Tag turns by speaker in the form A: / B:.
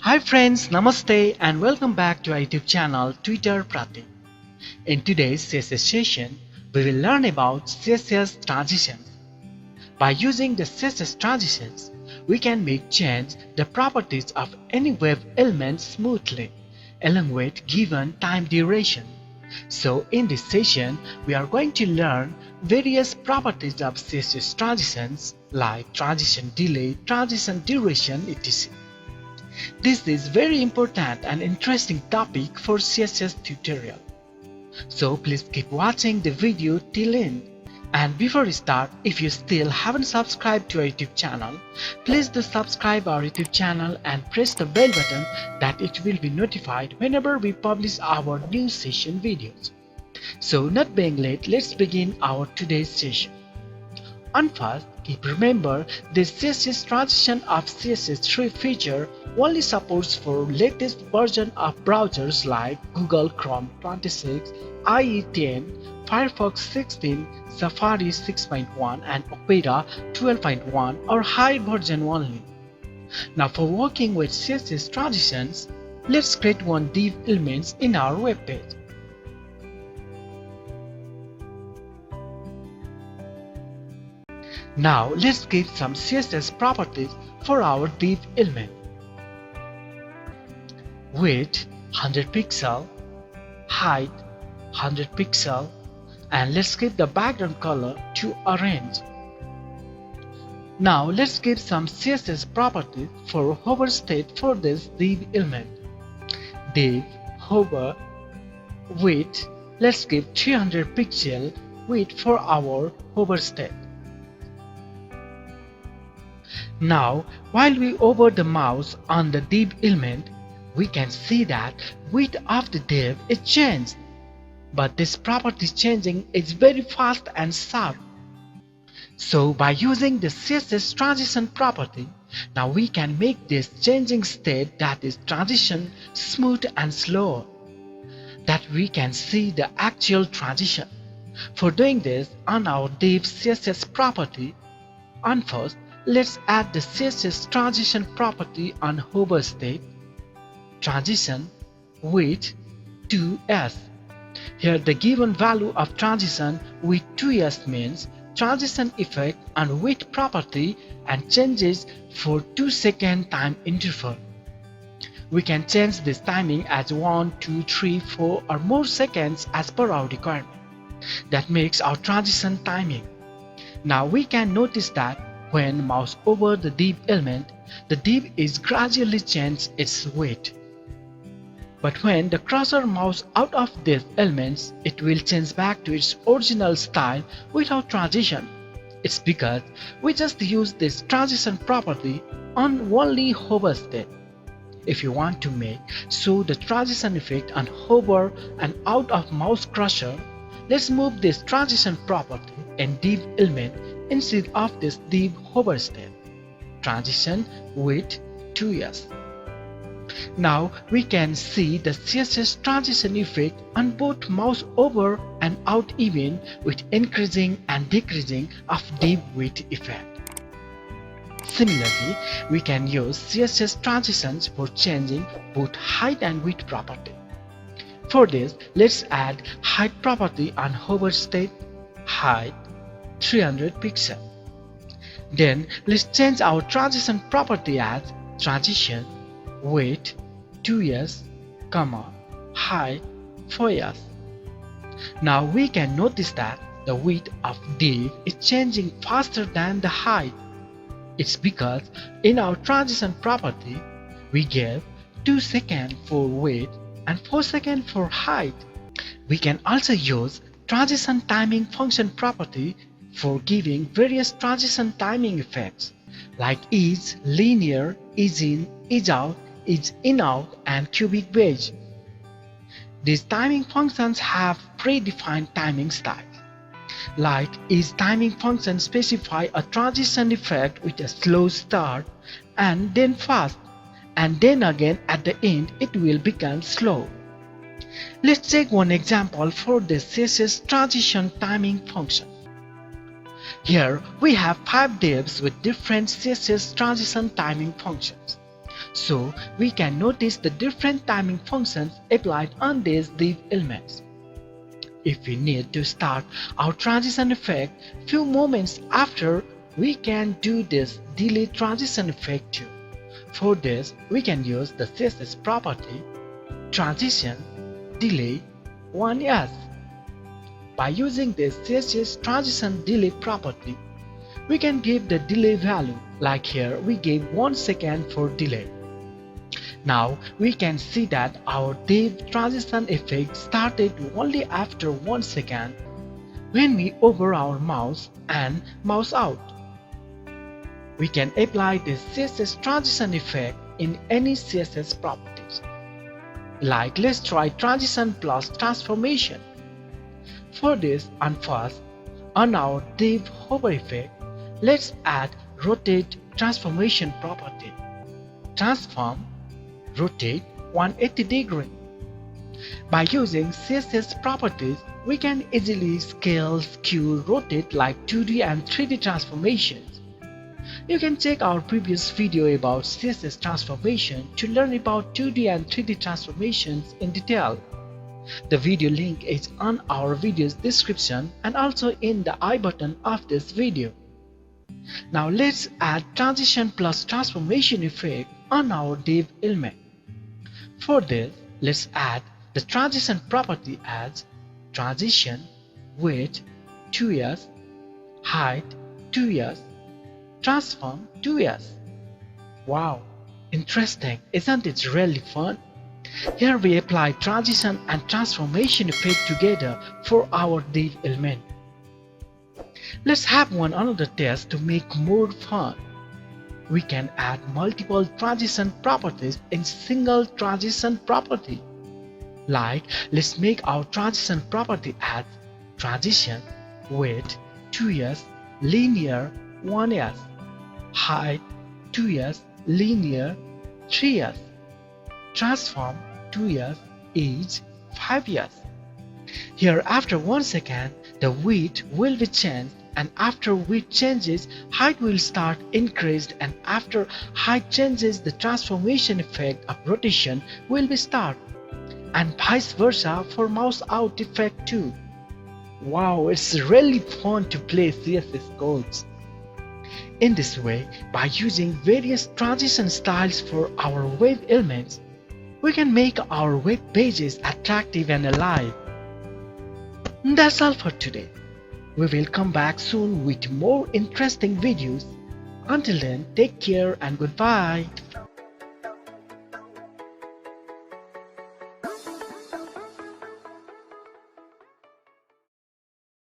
A: Hi friends, Namaste and welcome back to our YouTube channel Tutor Pratik. In today's CSS session, we will learn about CSS transitions. By using the CSS transitions, we can make change the properties of any web element smoothly, along with given time duration. So in this session, we are going to learn various properties of CSS transitions like transition delay, transition duration, etc. This is very important and interesting topic for CSS tutorial. So please keep watching the video till end. And before we start, if you still haven't subscribed to our YouTube channel, please do subscribe our YouTube channel and press the bell button that it will be notified whenever we publish our new session videos. So not being late, let's begin our today's session. And first, keep remember this CSS transition of CSS3 feature only supports for latest version of browsers like Google Chrome 26, IE 10, Firefox 16, Safari 6.1 and Opera 12.1 or high version only. Now for working with CSS transitions, let's create one div elements in our web page. Now let's give some CSS properties for our div element. Width 100 pixel, height 100 pixel, and let's give the background color to orange. Now let's give some CSS properties for hover state for this div element. Div hover width, let's give 300 pixel width for our hover state. Now, while we hover the mouse on the div element, we can see that width of the div is changed. But this property changing is very fast and sharp. So by using the CSS transition property, now we can make this changing state, that is transition, smooth and slow, that we can see the actual transition. For doing this on our div CSS property, on first, let's add the CSS transition property on hover state, transition width 2s. Here the given value of transition with 2s means transition effect on width property and changes for 2-second time interval. We can change this timing as 1, 2, 3, 4 or more seconds as per our requirement. That makes our transition timing. Now we can notice that when mouse over the div element, the div is gradually change its weight. But when the cursor mouse out of these elements, it will change back to its original style without transition. It's because we just use this transition property on only hover state. If you want to make show the transition effect on hover and out of mouse cursor, let's move this transition property and div element instead of this div hover state. Transition width 2s. Now we can see the CSS transition effect on both mouse over and out, even with increasing and decreasing of div width effect. Similarly, we can use CSS transitions for changing both height and width property. For this, let's add height property on hover state, height 300 pixel. Then let's change our transition property as transition width 2s, height 4s. Now we can notice that the width of div is changing faster than the height. It's because in our transition property we gave 2 seconds for width and 4 seconds for height. We can also use transition timing function property for giving various transition timing effects like ease, linear, ease in, ease out, ease in out and cubic wedge. These timing functions have predefined timing styles. Like ease timing function specify a transition effect with a slow start and then fast, and then again at the end it will become slow. Let's take one example for the CSS transition timing function. Here we have 5 divs with different CSS transition timing functions. so we can notice the different timing functions applied on these div elements. If we need to start our transition effect few moments after, we can do this delay transition effect too. For this, we can use the CSS property transition delay 1s. By using this CSS transition delay property, we can give the delay value, like here we gave 1 second for delay. Now we can see that our div transition effect started only after 1 second when we hover our mouse and mouse out. We can apply this CSS transition effect in any CSS properties. Like let's try transition plus transformation. For this, and first, on our div hover effect, let's add rotate transformation property. Transform rotate 180 degree. By using CSS properties, we can easily scale, skew, rotate like 2D and 3D transformations. You can check our previous video about CSS transformation to learn about 2D and 3D transformations in detail. The video link is on our video's description and also in the I button of this video. Now let's add transition plus transformation effect on our div element. For this, let's add the transition property as transition width 2s, height 2s, transform 2s. Wow, interesting, isn't it really fun? Here we apply transition and transformation effect together for our div element. Let's have one another test to make more fun. We can add multiple transition properties in single transition property. Like, let's make our transition property as transition width 2s linear 1s, height 2s linear 3s, transform 2s is 5s. Here after 1 second, the width will be changed, and after width changes, height will start increased, and after height changes, the transformation effect of rotation will be start, and vice versa for mouse out effect too. Wow, it's really fun to play CSS codes. In this way, by using various transition styles for our web elements, we can make our web pages attractive and alive. That's all for today. We will come back soon with more interesting videos. Until then, take care and goodbye.